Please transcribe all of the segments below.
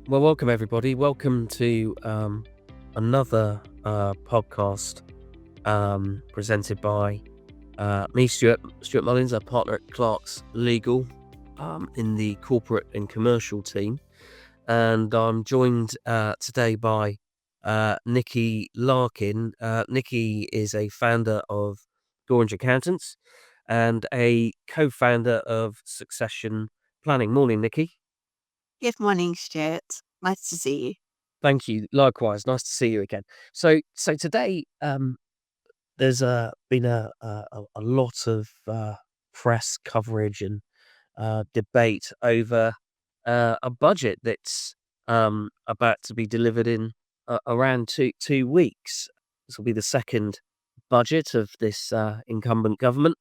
Well, welcome everybody. Welcome to another podcast presented by me, Stuart Mullins, a partner at Clarkslegal in the corporate and commercial team, and I'm joined today by Nicky Larkin. Nicky is a founder of Goringe Accountants and a co-founder of Succession Planning. Morning, Nicky. Good morning, Stuart. Nice to see you. Thank you. Likewise, nice to see you again. So today, there's been a lot of press coverage and debate over a budget that's about to be delivered in around two weeks. This will be the second budget of this incumbent government,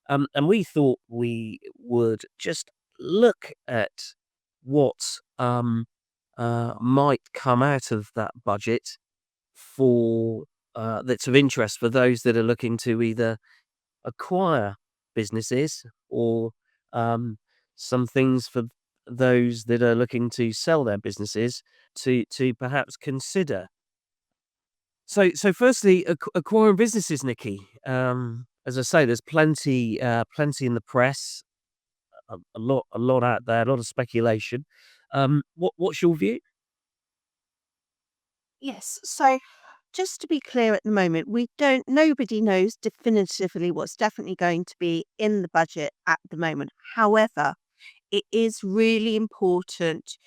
and we thought we would just look at what might come out of that budget for that's of interest for those that are looking to either acquire businesses or some things for those that are looking to sell their businesses to perhaps consider. So firstly, acquiring businesses, Nicky. As I say, there's plenty in the press, a lot out there, a lot of speculation. What's your view? Yes, so just to be clear at the moment, nobody knows definitively what's definitely going to be in the budget at the moment. However, it is really important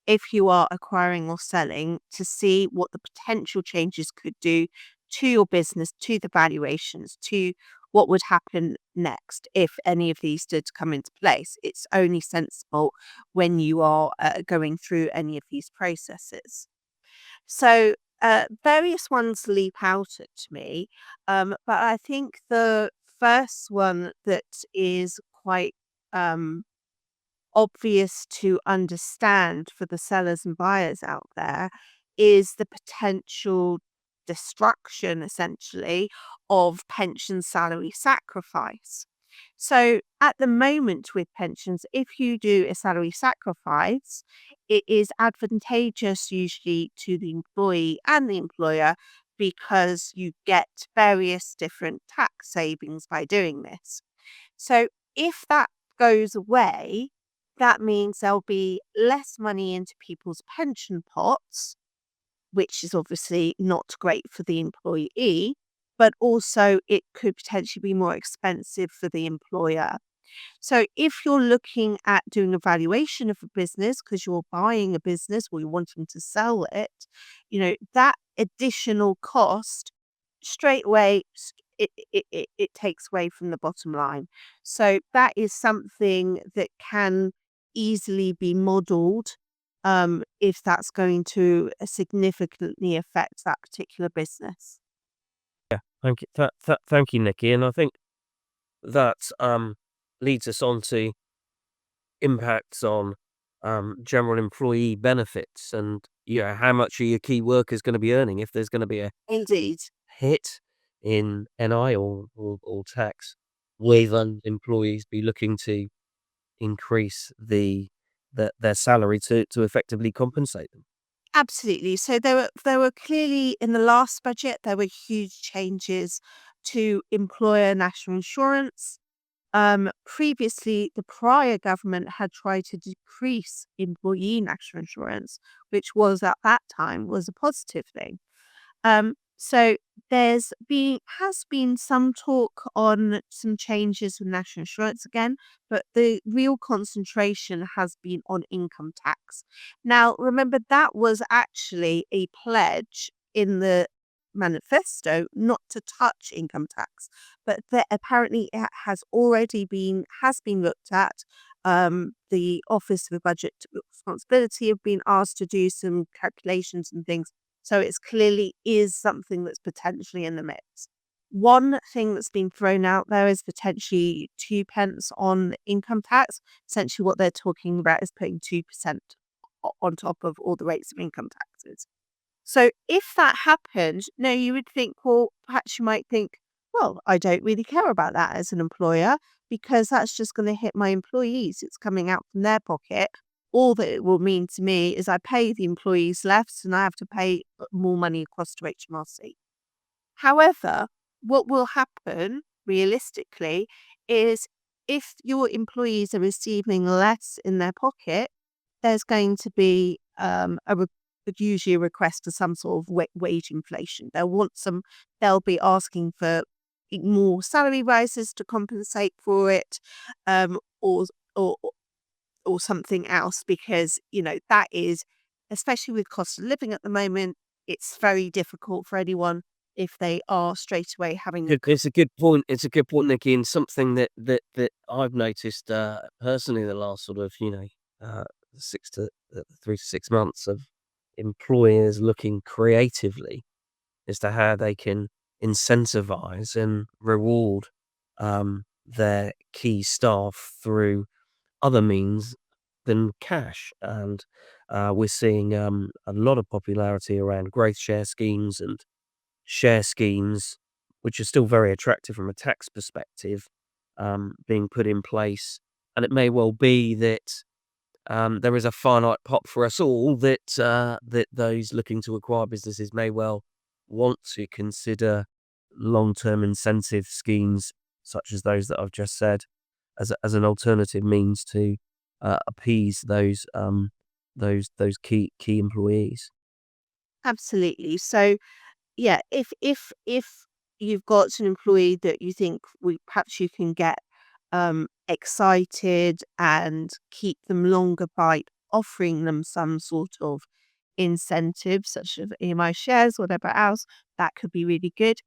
if you are acquiring or selling to see what the potential changes could do to your business, to the valuations, to what would happen next if any of these did come into place. It's only sensible when you are going through any of these processes. So, various ones leap out at me, but I think the first one that is quite obvious to understand for the sellers and buyers out there is the potential destruction, essentially, of pension salary sacrifice. So, at the moment with pensions, if you do a salary sacrifice, it is advantageous usually to the employee and the employer because you get various different tax savings by doing this. So, if that goes away, that means there'll be less money into people's pension pots, which is obviously not great for the employee, but also it could potentially be more expensive for the employer. So if you're looking at doing a valuation of a business because you're buying a business or you're wanting to sell it, that additional cost straight away it takes away from the bottom line. So that is something that can easily be modeled if that's going to significantly affect that particular business. Thank you, thank you, Nicky. And I think that leads us on to impacts on general employee benefits and how much are your key workers going to be earning if there's going to be a Indeed. hit in NI or tax. Will employees be looking to increase their salary to effectively compensate them? Absolutely. So there were clearly in the last budget there were huge changes to employer national insurance. Previously, the prior government had tried to decrease employee national insurance, which was at that time was a positive thing. So has been some talk on some changes with national insurance again, but the real concentration has been on income tax. Now, remember that was actually a pledge in the manifesto not to touch income tax, but that apparently it has been looked at. The Office of Budget Responsibility have been asked to do some calculations and things, so it's clearly is something that's potentially in the mix. One thing that's been thrown out there is potentially 2 pence on income tax. Essentially, what they're talking about is putting 2% on top of all the rates of income taxes. So if that happened, now you would think, well, perhaps you might think, well, I don't really care about that as an employer because that's just going to hit my employees. It's coming out from their pocket. all that it will mean to me is I pay the employees less and I have to pay more money across to HMRC. However, what will happen realistically is if your employees are receiving less in their pocket, there's going to be usually a request for some sort of wage inflation. They'll be asking for more salary rises to compensate for it, um, or or or something else because that is, especially with cost of living at the moment, it's very difficult for anyone if they are straight away having. It's a good point. It's a good point, Nikki, and something that I've noticed personally the last sort of 3 to 6 months of employers looking creatively as to how they can incentivize and reward their key staff through other means than cash. And we're seeing a lot of popularity around growth share schemes and share schemes, which are still very attractive from a tax perspective, being put in place. And it may well be that there is a finite pot for us all that those looking to acquire businesses may well want to consider long-term incentive schemes such as those that I've just said as an alternative means to appease those key employees. Absolutely. So yeah, if you've got an employee that you think perhaps you can get excited and keep them longer by offering them some sort of incentive, such as EMI shares, whatever else, that could be really good.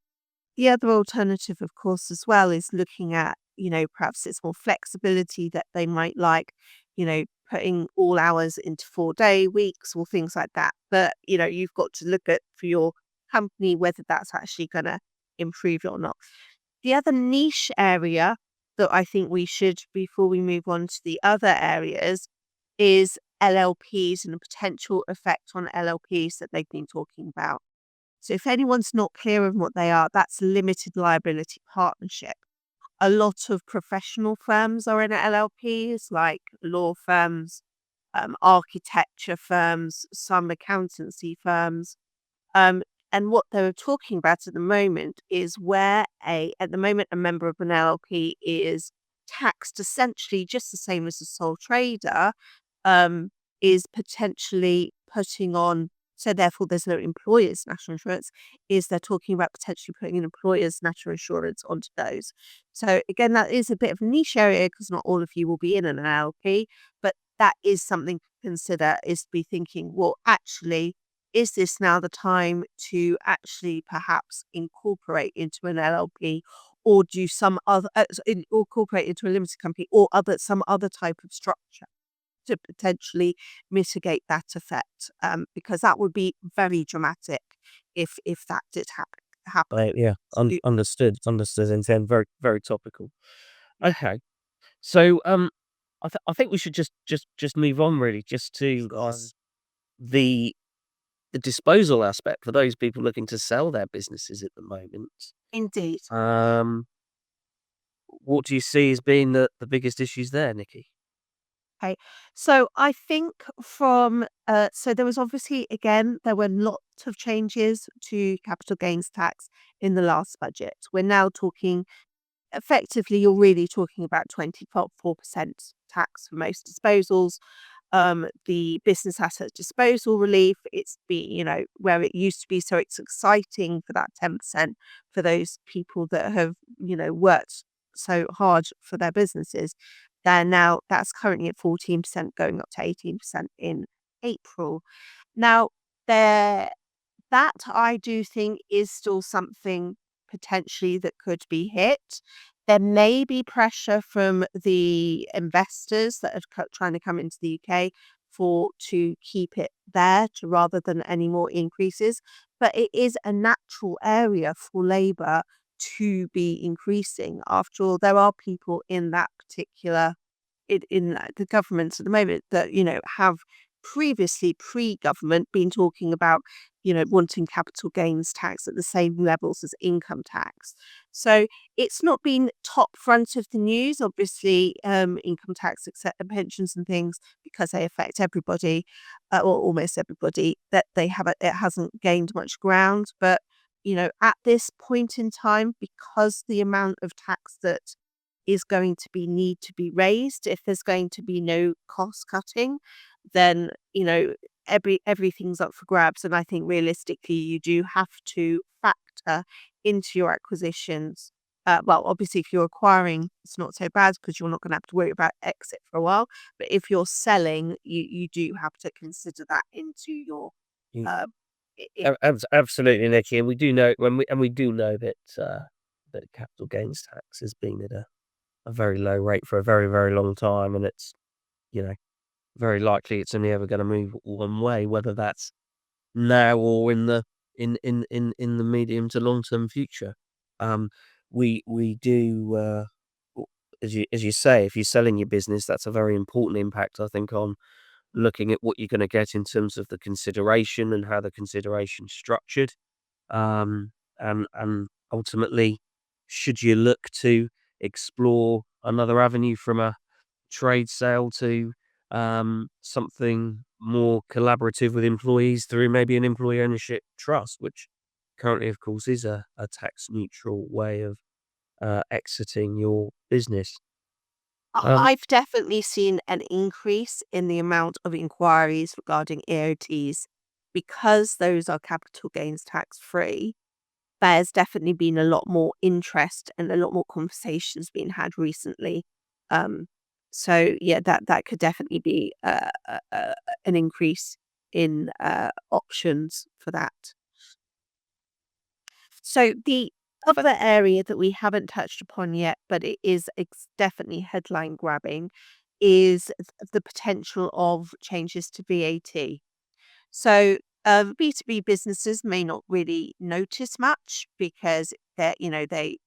The other alternative, of course, as well, is looking at, perhaps it's more flexibility that they might like, putting all hours into 4-day weeks or things like that. But, you've got to look at for your company whether that's actually going to improve it or not. The other niche area that I think we should, before we move on to the other areas, is LLPs and the potential effect on LLPs that they've been talking about. So if anyone's not clear of what they are, that's limited liability partnership. A lot of professional firms are in LLPs, like law firms, architecture firms, some accountancy firms. Um, and what they're talking about at the moment is where at the moment, a member of an LLP is taxed essentially just the same as a sole trader, um, is potentially putting on, so therefore there's no employer's national insurance, is they're talking about potentially putting an employer's national insurance onto those. So again, that is a bit of a niche area because not all of you will be in an LLP, but that is something to consider, is to be thinking, well, actually, is this now the time to actually perhaps incorporate into an LLP or do some other, incorporate into a limited company or some other type of structure to potentially mitigate that effect, because that would be very dramatic if that did happen. Yeah, So, understood, and then very very topical. yeah, Okay, so I think we should just move on really, just to the the disposal aspect for those people looking to sell their businesses at the moment. indeed. Um, what do you see as being the biggest issues there, Nikki? Okay. So I think so there was obviously, again, there were lots of changes to capital gains tax in the last budget. We're now talking, effectively, you're really talking about 24% tax for most disposals. The business asset disposal relief, it's where it used to be so it's exciting for that 10% for those people that have, worked so hard for their businesses. That's currently at 14%, going up to 18% in April. Now, there that I do think is still something potentially that could be hit. There may be pressure from the investors that are trying to come into the UK to keep it there rather than any more increases. But it is a natural area for Labour to be increasing. After all, there are people in that particular, in the government at the moment that have previously, pre-government, been talking about, wanting capital gains tax at the same levels as income tax. So it's not been top front of the news, obviously, income tax, except pensions and things, because they affect everybody, or almost everybody, that it hasn't gained much ground. But, at this point in time, because the amount of tax that is going to need to be raised, if there's going to be no cost cutting, then, everything's up for grabs. And I think realistically, you do have to factor into your acquisitions. Well, obviously, if you're acquiring, it's not so bad because you're not going to have to worry about exit for a while. But if you're selling, you do have to consider that into your. Mm. Uh, I- Absolutely, Nicky, and we do know we do know that that capital gains tax has been at a very low rate for a very, very long time, and it's, you know, very likely it's only ever gonna move one way, whether that's now or in the in the medium to long term future. Um, we do, w as you say, if you're selling your business, that's a very important impact, I think, on looking at what you're gonna get in terms of the consideration and how the consideration's structured. And ultimately, should you look to explore another avenue from a trade sale to something more collaborative with employees through maybe an employee ownership trust, which currently, of course, is a tax neutral way of exiting your business. Um, I've definitely seen an increase in the amount of inquiries regarding EOTs because those are capital gains tax free. There's definitely been a lot more interest and a lot more conversations being had recently. Um, so yeah, that could definitely be an increase in options for that. So the other area that we haven't touched upon yet, but it is definitely headline grabbing, is the potential of changes to VAT. So B2B businesses may not really notice much because they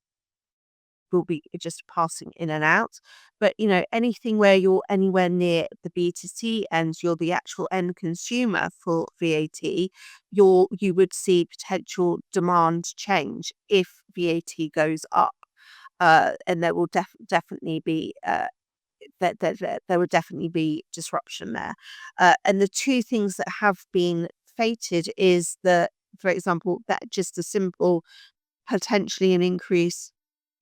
will be just passing in and out. But, anything where you're anywhere near the B2C and you're the actual end consumer for VAT, you would see potential demand change if VAT goes up. And there will definitely be there would definitely be disruption there. And the two things that have been fated is that, for example, that just a simple potentially an increase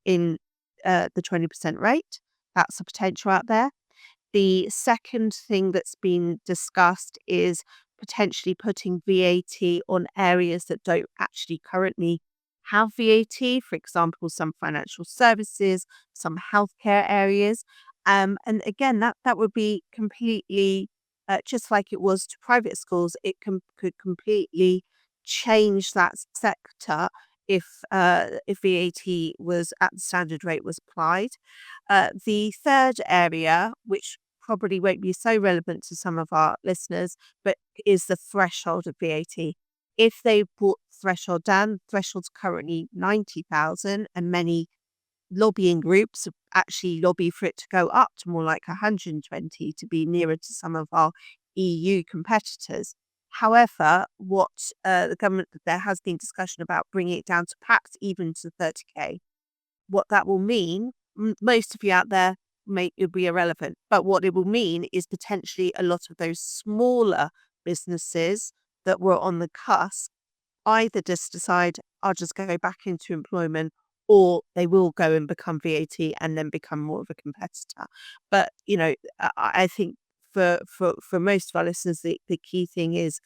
in the 20% rate. That's a potential out there. The second thing that's been discussed is potentially putting VAT on areas that don't actually currently have VAT, for example, some financial services, some healthcare areas. And again, that would be completely just like it was to private schools. Could completely change that sector if VAT was at the standard rate was applied. The third area, which probably won't be so relevant to some of our listeners, but is the threshold of VAT. If they brought the threshold down, threshold's currently 90,000, and many lobbying groups actually lobby for it to go up to more like 120 to be nearer to some of our EU competitors. However, what the government, there has been discussion about bringing it down to perhaps even to 30K. What that will mean, most of you out there may it'll be irrelevant, but what it will mean is potentially a lot of those smaller businesses that were on the cusp either just decide, I'll just go back into employment, or they will go and become VAT and then become more of a competitor. But, I think for most of our listeners, the key thing is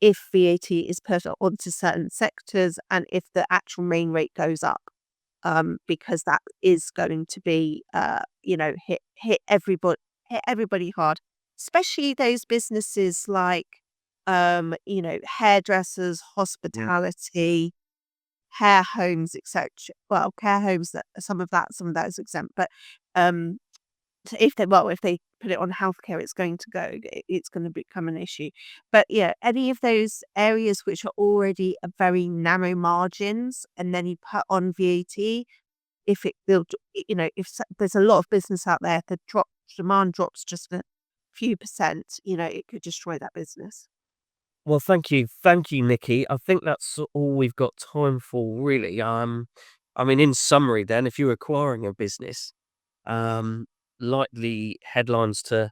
if VAT is put onto certain sectors and if the actual main rate goes up, because that is going to be, hit everybody hard, especially those businesses like, hairdressers, yeah. hospitality, care homes, etc. Well, care homes that some of that is exempt, but um, so if they put it on healthcare, it's going to become an issue. But yeah, any of those areas which are already a very narrow margins, and then you put on VAT, if it they'll, if there's a lot of business out there, the demand drops just few percent, it could destroy that business. Well, thank you, Nikki. I think that's all we've got time for, really. I mean, in summary, then, if you're acquiring a business, um, likely headlines to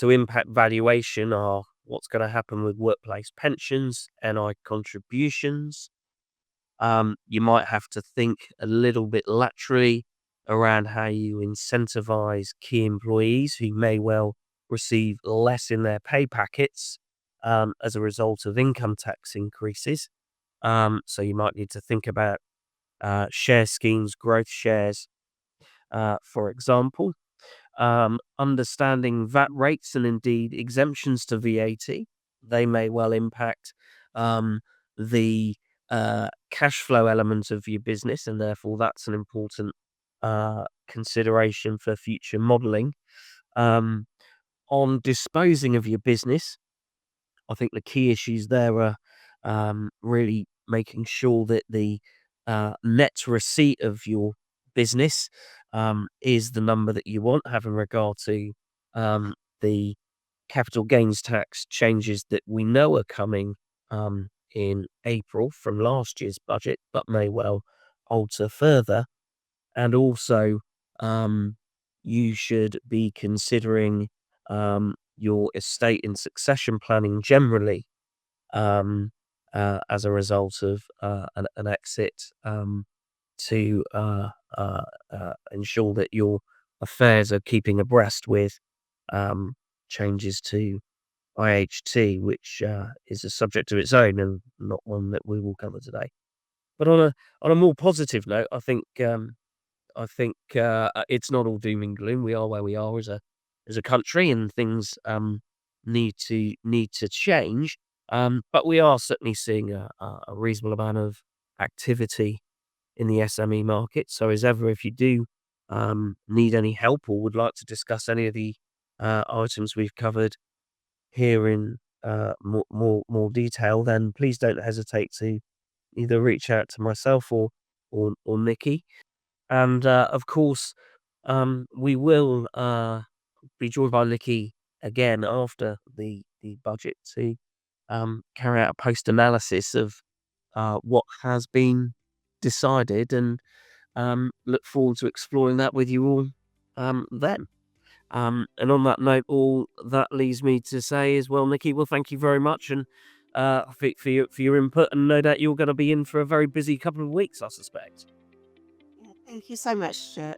impact valuation are what's going to happen with workplace pensions, NI contributions. You might have to think a little bit laterally around how you incentivize key employees who may well receive less in their pay packets as a result of income tax increases. So you might need to think about share schemes, growth shares, for example. Understanding VAT rates and indeed exemptions to VAT, they may well impact the cash flow element of your business, and therefore that's an important consideration for future modelling. On disposing of your business, I think the key issues there are really making sure that the net receipt of your business is the number that you want, having regard to the capital gains tax changes that we know are coming in April from last year's budget, but may well alter further. And also, you should be considering your estate and succession planning generally as a result of an exit to ensure that your affairs are keeping abreast with changes to IHT, which is a subject of its own and not one that we will cover today. But on a more positive note, I think it's not all doom and gloom. We are where we are as a country, and things need to change. But we are certainly seeing a reasonable amount of activity in the SME market. So as ever, if you do need any help or would like to discuss any of the items we've covered here in more detail, then please don't hesitate to either reach out to myself or Nikki. And of course, we will be joined by Nikki again after the budget to carry out a post analysis of what has been decided, and look forward to exploring that with you all then. And on that note, all that leaves me to say is, well, Nikki, well, thank you very much, and for your input, and no doubt you're going to be in for a very busy couple of weeks, I suspect. Thank you so much, Stuart.